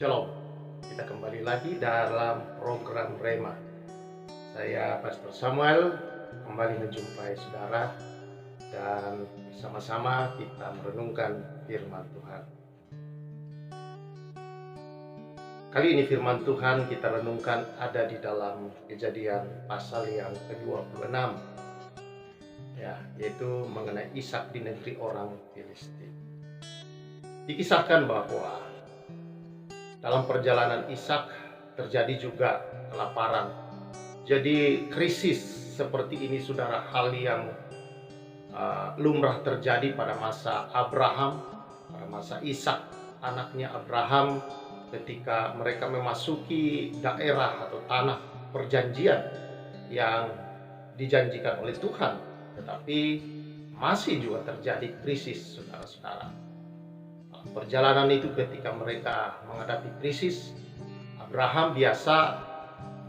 Shalom, kita kembali lagi dalam program Rema. Saya Pastor Samuel kembali menjumpai saudara dan bersama-sama kita merenungkan firman Tuhan. Kali ini firman Tuhan kita renungkan ada di dalam Kejadian pasal yang ke-26, yaitu mengenai Ishak di negeri orang Filistin. Dikisahkan bahwa dalam perjalanan Ishak terjadi juga kelaparan. Jadi krisis seperti ini saudara, hal yang lumrah terjadi pada masa Abraham, pada masa Ishak anaknya Abraham, ketika mereka memasuki daerah atau tanah perjanjian yang dijanjikan oleh Tuhan, tetapi masih juga terjadi krisis saudara-saudara. Perjalanan itu ketika mereka menghadapi krisis, Abraham biasa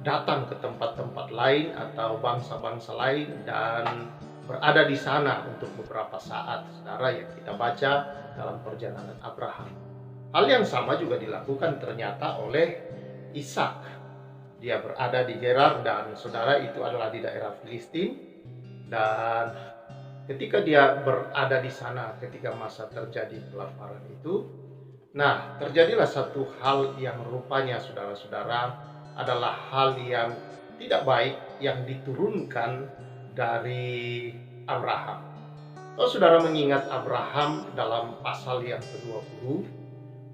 datang ke tempat-tempat lain atau bangsa-bangsa lain dan berada di sana untuk beberapa saat, saudara, yang kita baca dalam perjalanan Abraham. Hal yang sama juga dilakukan ternyata oleh Ishak. Dia berada di Gerar dan saudara itu adalah di daerah Filistin, dan ketika dia berada di sana ketika masa terjadi kelaparan itu, terjadilah satu hal yang rupanya saudara-saudara adalah hal yang tidak baik yang diturunkan dari Abraham. Kalau saudara mengingat Abraham dalam pasal yang ke-20,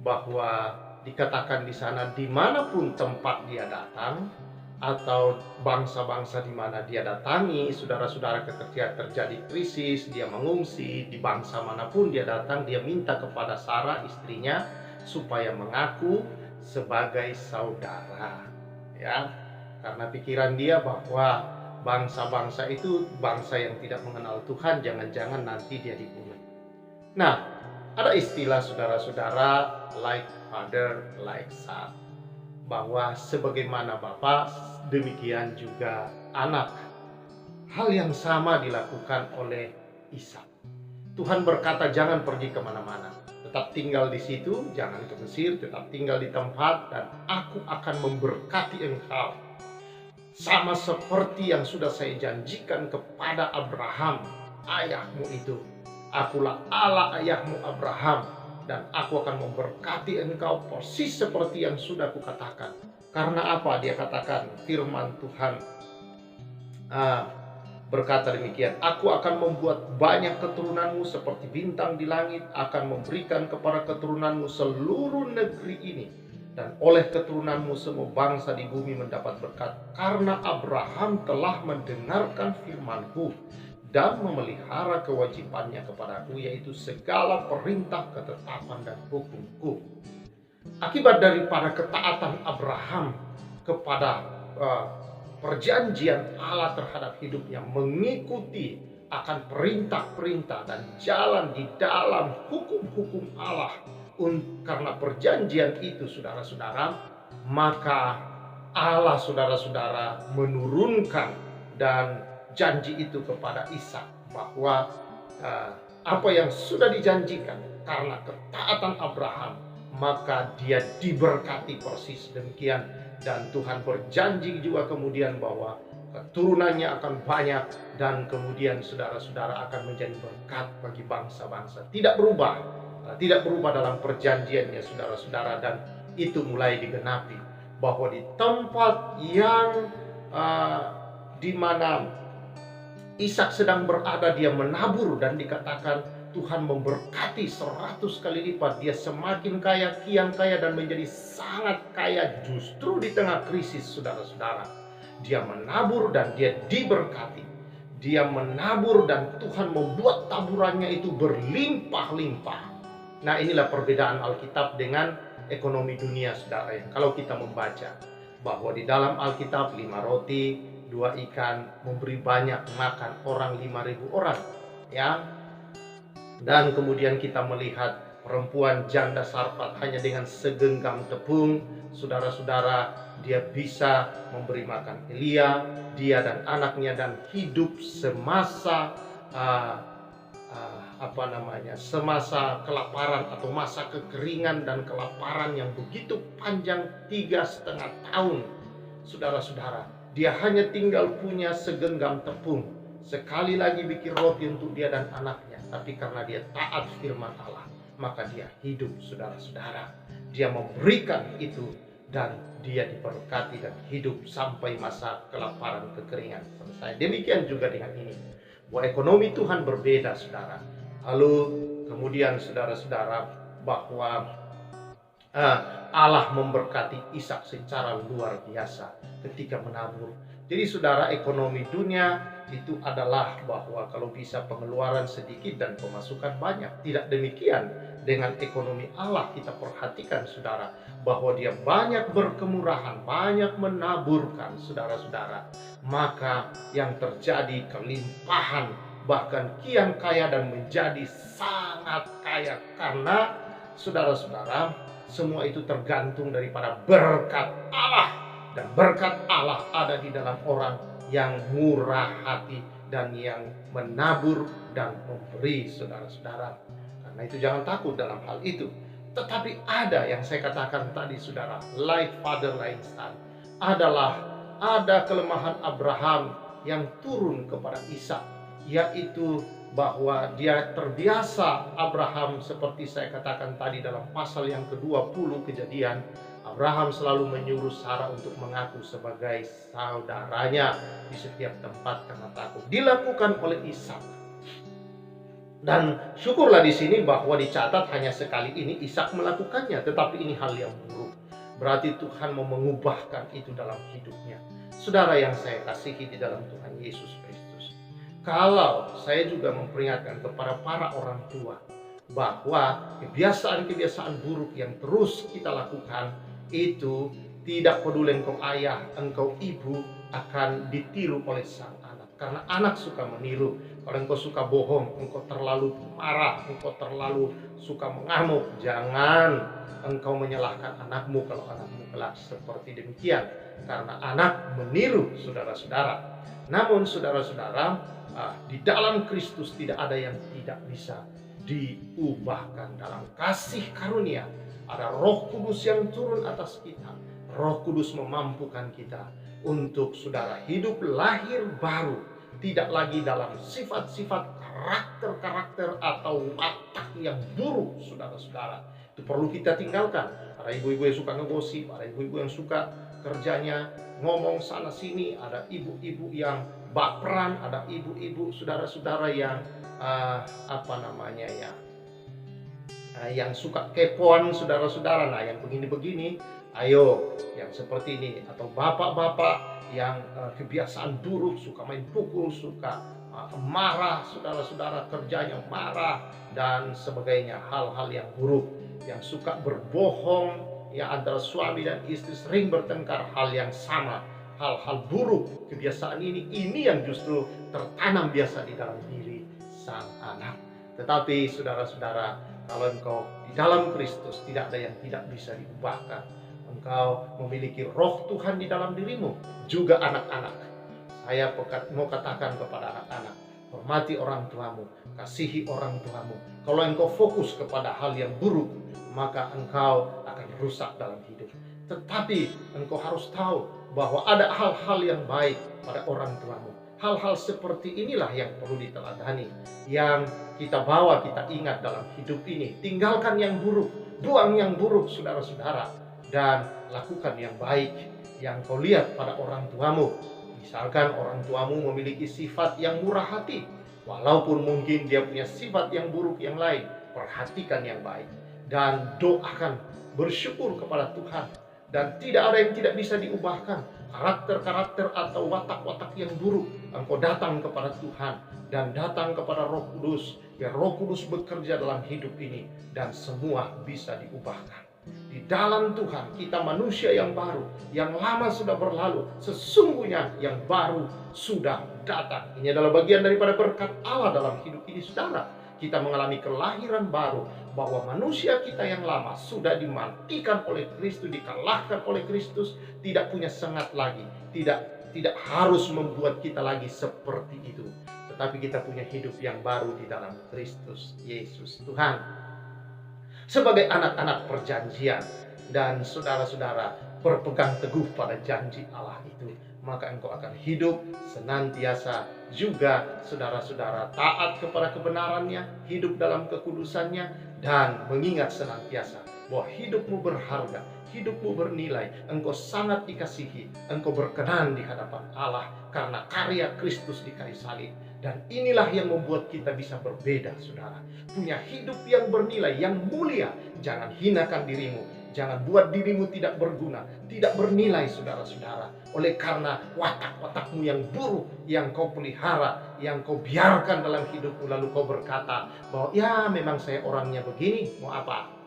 bahwa dikatakan di sana dimanapun tempat dia datang atau bangsa-bangsa di mana dia datangi, saudara-saudara, ketika terjadi krisis, dia mengungsi di bangsa manapun dia datang, dia minta kepada Sarah istrinya supaya mengaku sebagai saudara, karena pikiran dia bahwa bangsa-bangsa itu bangsa yang tidak mengenal Tuhan, jangan-jangan nanti dia dibunuh. Ada istilah saudara-saudara, like father, like son, bahwa sebagaimana Bapa, demikian juga anak. Hal yang sama dilakukan oleh Ishak. Tuhan berkata, jangan pergi kemana-mana, tetap tinggal di situ, jangan ke Mesir, tetap tinggal di tempat, dan aku akan memberkati engkau. Sama seperti yang sudah saya janjikan kepada Abraham, ayahmu itu. Akulah Allah ayahmu Abraham, dan aku akan memberkati engkau persis seperti yang sudah kukatakan. Karena apa? Dia katakan, firman Tuhan berkata demikian, aku akan membuat banyak keturunanmu seperti bintang di langit, akan memberikan kepada keturunanmu seluruh negeri ini, dan oleh keturunanmu semua bangsa di bumi mendapat berkat. Karena Abraham telah mendengarkan firmanku dan memelihara kewajibannya kepadaku, yaitu segala perintah, ketetapan, dan hukumku. Akibat daripada ketaatan Abraham kepada perjanjian Allah terhadap hidupnya, mengikuti akan perintah-perintah dan jalan di dalam hukum-hukum Allah, karena perjanjian itu saudara-saudara, maka Allah saudara-saudara menurunkan dan janji itu kepada Ishak, bahwa apa yang sudah dijanjikan karena ketaatan Abraham, maka dia diberkati persis demikian. Dan Tuhan berjanji juga kemudian bahwa keturunannya akan banyak, dan kemudian saudara-saudara akan menjadi berkat bagi bangsa-bangsa. Tidak berubah dalam perjanjiannya saudara-saudara, dan itu mulai digenapi, bahwa di tempat yang di mana Ishak sedang berada, dia menabur, dan dikatakan Tuhan memberkati 100 kali lipat. Dia semakin kaya, kian kaya, dan menjadi sangat kaya justru di tengah krisis saudara-saudara. Dia menabur dan dia diberkati. Dia menabur dan Tuhan membuat taburannya itu berlimpah-limpah. Inilah perbedaan Alkitab dengan ekonomi dunia, saudara. Kalau kita membaca bahwa di dalam Alkitab 5 roti 2 ikan memberi banyak makan orang 5.000 orang, dan kemudian kita melihat perempuan janda Sarfat hanya dengan segenggam tepung, saudara-saudara, dia bisa memberi makan Elia, dia dan anaknya, dan hidup semasa semasa kelaparan atau masa kekeringan dan kelaparan yang begitu panjang 3,5 tahun. Saudara-saudara, dia hanya tinggal punya segenggam tepung, sekali lagi bikin roti untuk dia dan anaknya. Tapi karena dia taat firman Allah, maka dia hidup, saudara-saudara. Dia memberikan itu dan dia diberkati dan hidup sampai masa kelaparan kekeringan selesai. Demikian juga dengan ini, bahwa ekonomi Tuhan berbeda, saudara. Lalu kemudian saudara-saudara, bahwa Allah memberkati Ishak secara luar biasa ketika menabur. Jadi saudara, ekonomi dunia itu adalah bahwa kalau bisa pengeluaran sedikit dan pemasukan banyak. Tidak demikian dengan ekonomi Allah. Kita perhatikan saudara, bahwa dia banyak berkemurahan, banyak menaburkan, saudara-saudara. Maka yang terjadi kelimpahan, bahkan kian kaya dan menjadi sangat kaya. Karena saudara-saudara, semua itu tergantung daripada berkat Allah. Dan berkat Allah ada di dalam orang yang murah hati dan yang menabur dan memberi, saudara-saudara. Karena itu jangan takut dalam hal itu. Tetapi ada yang saya katakan tadi, saudara, like father like son. Ada kelemahan Abraham yang turun kepada Ishak, yaitu bahwa dia terbiasa, Abraham, seperti saya katakan tadi dalam pasal yang ke-20 Kejadian, Abraham selalu menyuruh Sarah untuk mengaku sebagai saudaranya di setiap tempat karena takut. Dilakukan oleh Ishak. Dan syukurlah di sini bahwa dicatat hanya sekali ini Ishak melakukannya, tetapi ini hal yang buruk. Berarti Tuhan mau mengubahkan itu dalam hidupnya. Saudara yang saya kasihi di dalam Tuhan Yesus Kristus, kalau saya juga memperingatkan kepada para orang tua bahwa kebiasaan-kebiasaan buruk yang terus kita lakukan itu, tidak peduli engkau ayah, engkau ibu, akan ditiru oleh sang anak. Karena anak suka meniru. Kalau engkau suka bohong, engkau terlalu marah, engkau terlalu suka mengamuk, jangan engkau menyalahkan anakmu kalau anakmu kelak seperti demikian. Karena anak meniru, saudara-saudara. Namun saudara-saudara, di dalam Kristus tidak ada yang tidak bisa diubahkan. Dalam kasih karunia ada Roh Kudus yang turun atas kita. Roh Kudus memampukan kita untuk, saudara, hidup lahir baru, tidak lagi dalam sifat-sifat karakter-karakter atau watak yang buruk, saudara-saudara. Itu perlu kita tinggalkan. Ada ibu-ibu yang suka ngegosip, ada ibu-ibu yang suka kerjanya ngomong sana sini, ada ibu-ibu yang baperan, ada ibu-ibu, saudara-saudara, yang yang suka kepoan, saudara-saudara. Nah, yang begini-begini, ayo, yang seperti ini. Atau bapak-bapak yang kebiasaan buruk, suka main pukul, suka marah, saudara-saudara, kerjanya marah dan sebagainya. Hal-hal yang buruk, yang suka berbohong, ya, antara suami dan istri sering bertengkar, hal yang sama. Hal-hal buruk, kebiasaan ini yang justru tertanam biasa di dalam diri sang anak. Tetapi saudara-saudara, kalau engkau di dalam Kristus, tidak ada yang tidak bisa diubahkan. Engkau memiliki Roh Tuhan di dalam dirimu. Juga anak-anak, saya mau katakan kepada anak-anak, hormati orang tuamu, kasihi orang tuamu. Kalau engkau fokus kepada hal yang buruk, maka engkau akan rusak dalam hidup. Tetapi engkau harus tahu bahwa ada hal-hal yang baik pada orang tuamu. Hal-hal seperti inilah yang perlu diteladani, yang kita bawa, kita ingat dalam hidup ini. Tinggalkan yang buruk, buang yang buruk, saudara-saudara, dan lakukan yang baik yang kau lihat pada orang tuamu. Misalkan orang tuamu memiliki sifat yang murah hati, walaupun mungkin dia punya sifat yang buruk yang lain, perhatikan yang baik dan doakan, bersyukur kepada Tuhan. Dan tidak ada yang tidak bisa diubahkan. Karakter-karakter atau watak-watak yang buruk, engkau datang kepada Tuhan dan datang kepada Roh Kudus, biar Roh Kudus bekerja dalam hidup ini dan semua bisa diubahkan. Di dalam Tuhan kita manusia yang baru, yang lama sudah berlalu, sesungguhnya yang baru sudah datang. Ini adalah bagian daripada berkat Allah dalam hidup ini, saudara. Kita mengalami kelahiran baru, bahwa manusia kita yang lama sudah dimatikan oleh Kristus, dikalahkan oleh Kristus, tidak punya sengat lagi, tidak harus membuat kita lagi seperti itu. tetapi kita punya hidup yang baru di dalam Kristus Yesus Tuhan. Sebagai anak-anak perjanjian dan saudara-saudara berpegang teguh pada janji Allah itu, maka engkau akan hidup senantiasa juga saudara-saudara taat kepada kebenarannya, hidup dalam kekudusannya, dan mengingat senantiasa bahwa hidupmu berharga, hidupmu bernilai, engkau sangat dikasihi, engkau berkenan di hadapan Allah karena karya Kristus di kayu salib. Dan inilah yang membuat kita bisa berbeda, saudara. Punya hidup yang bernilai, yang mulia. Jangan hinakan dirimu, jangan buat dirimu tidak berguna, tidak bernilai, saudara-saudara. Oleh karena watak-watakmu yang buruk, yang kau pelihara, yang kau biarkan dalam hidupmu, lalu kau berkata bahwa ya memang saya orangnya begini, mau apa?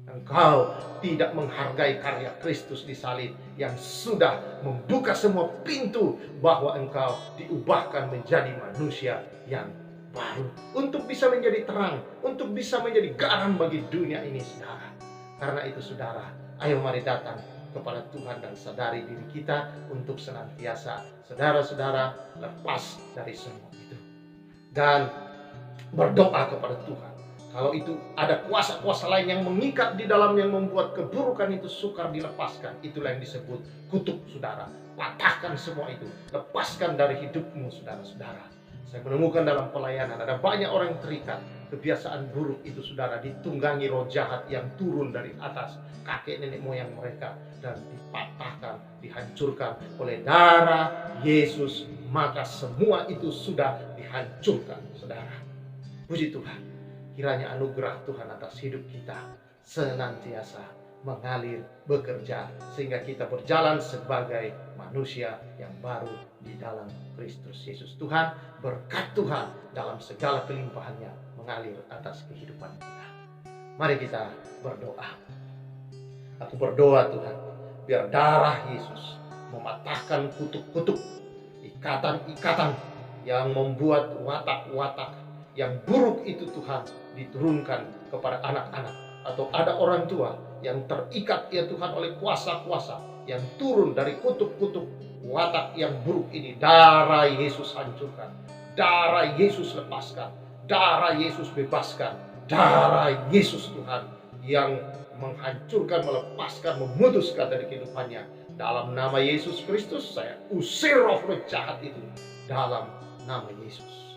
Engkau tidak menghargai karya Kristus di salib yang sudah membuka semua pintu bahwa engkau diubahkan menjadi manusia yang baru, untuk bisa menjadi terang, untuk bisa menjadi garam bagi dunia ini, saudara. Karena itu, saudara, ayo mari datang kepada Tuhan dan sadari diri kita untuk senantiasa, saudara-saudara, lepas dari semua itu dan berdoa kepada Tuhan. Kalau itu ada kuasa-kuasa lain yang mengikat di dalam, yang membuat keburukan itu sukar dilepaskan, itulah yang disebut kutuk, saudara. Patahkan semua itu, lepaskan dari hidupmu, saudara-saudara. Saya menemukan dalam pelayanan ada banyak orang yang terikat. Kebiasaan buruk itu, saudara, ditunggangi roh jahat yang turun dari atas kakek nenek moyang mereka dan dipatahkan, dihancurkan oleh darah Yesus. Maka semua itu sudah dihancurkan, saudara. Puji Tuhan. Kiranya anugerah Tuhan atas hidup kita senantiasa mengalir, bekerja, sehingga kita berjalan sebagai manusia yang baru di dalam Kristus Yesus. Tuhan, berkat Tuhan dalam segala kelimpahannya mengalir atas kehidupan kita. Mari kita berdoa. Aku berdoa, Tuhan, biar darah Yesus mematahkan kutuk-kutuk, ikatan-ikatan yang membuat watak-watak yang buruk itu, Tuhan, diturunkan kepada anak-anak, atau ada orang tua yang terikat, ya Tuhan, oleh kuasa-kuasa yang turun dari kutuk-kutuk watak yang buruk ini. Darah Yesus hancurkan, darah Yesus lepaskan, darah Yesus bebaskan, darah Yesus, Tuhan, yang menghancurkan, melepaskan, memutuskan dari kehidupannya. Dalam nama Yesus Kristus, saya usir roh-roh jahat itu dalam nama Yesus.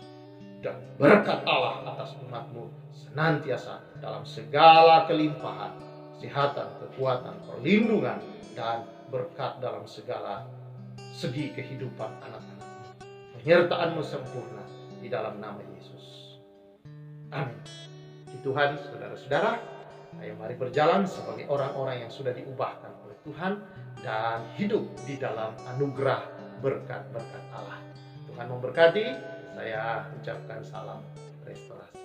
Dan berkat Allah atas umatmu senantiasa dalam segala kelimpahan, kesehatan, kekuatan, perlindungan, dan berkat dalam segala segi kehidupan anak-anakmu. Penyertaanmu sempurna di dalam nama Yesus. Amin. Di Tuhan, saudara-saudara, ayo mari berjalan sebagai orang-orang yang sudah diubahkan oleh Tuhan dan hidup di dalam anugerah berkat-berkat Allah. Tuhan memberkati. Saya ucapkan salam restorasi.